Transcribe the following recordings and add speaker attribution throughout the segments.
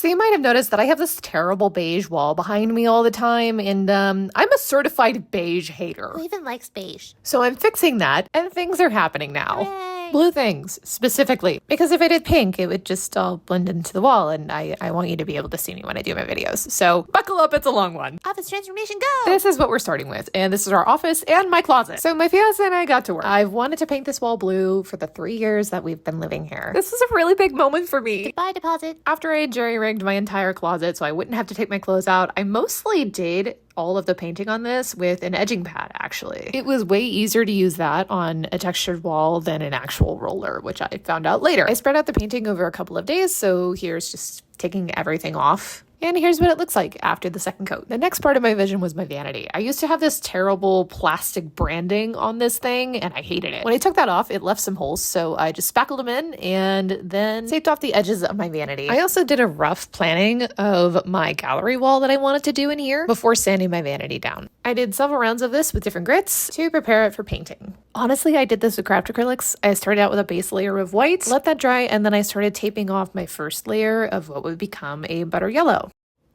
Speaker 1: So you might have noticed that I have this terrible beige wall behind me all the time, and I'm a certified beige hater.
Speaker 2: Who even likes beige?
Speaker 1: So I'm fixing that, and things are happening now.
Speaker 2: Hooray.
Speaker 1: Blue things, specifically. Because if I did pink, it would just all blend into the wall, and I want you to be able to see me when I do my videos. So buckle up, it's a long one.
Speaker 2: Office transformation, go!
Speaker 1: This is what we're starting with, and this is our office and my closet. So my fiance and I got to work. I've wanted to paint this wall blue for the 3 years that we've been living here. This was a really big moment for me.
Speaker 2: Goodbye, deposit.
Speaker 1: After I jerry-rigged my entire closet so I wouldn't have to take my clothes out, I mostly did all of the painting on this with an edging pad, actually. It was way easier to use that on a textured wall than an actual roller, which I found out later. I spread out the painting over a couple of days, so here's just taking everything off. And here's what it looks like after the second coat. The next part of my vision was my vanity. I used to have this terrible plastic branding on this thing, and I hated it. When I took that off, it left some holes, so I just spackled them in and then taped off the edges of my vanity. I also did a rough planning of my gallery wall that I wanted to do in here before sanding my vanity down. I did several rounds of this with different grits to prepare it for painting. Honestly, I did this with craft acrylics. I started out with a base layer of whites, let that dry, and then I started taping off my first layer of what would become a butter yellow.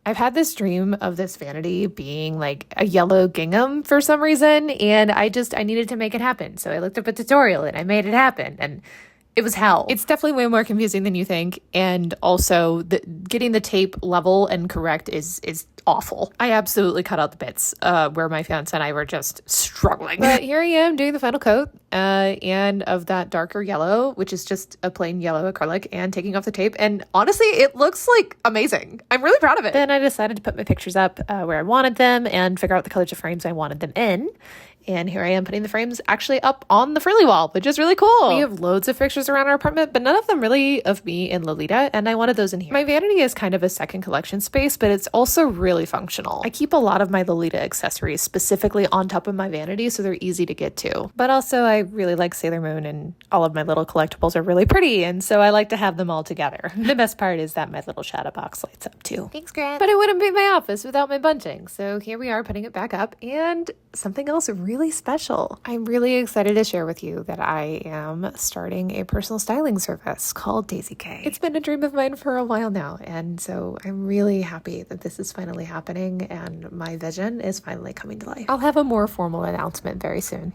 Speaker 1: I've had this dream of this vanity being like a yellow gingham for some reason, and I needed to make it happen. So I looked up a tutorial and I made it happen, and it was hell. It's definitely way more confusing than you think, and also getting the tape level and correct is awful. I absolutely cut out the bits where my fiance and I were just struggling. But here I am doing the final coat and of that darker yellow, which is just a plain yellow acrylic, and taking off the tape. And honestly, it looks like amazing. I'm really proud of it. Then I decided to put my pictures up where I wanted them and figure out the colors of frames I wanted them in. And here I am putting the frames actually up on the frilly wall, which is really cool. We have loads of fixtures around our apartment, but none of them really of me and Lolita, and I wanted those in here. My vanity is kind of a second collection space, but it's also really functional. I keep a lot of my Lolita accessories specifically on top of my vanity, so they're easy to get to. But also, I really like Sailor Moon, and all of my little collectibles are really pretty, and so I like to have them all together. The best part is that my little shadow box lights up too.
Speaker 2: Thanks, Grant.
Speaker 1: But it wouldn't be my office without my bunting, so here we are putting it back up, and something else really special. I'm really excited to share with you that I am starting a personal styling service called DaisyKei. It's been a dream of mine for a while now, and so I'm really happy that this is finally happening and my vision is finally coming to life. I'll have a more formal announcement very soon.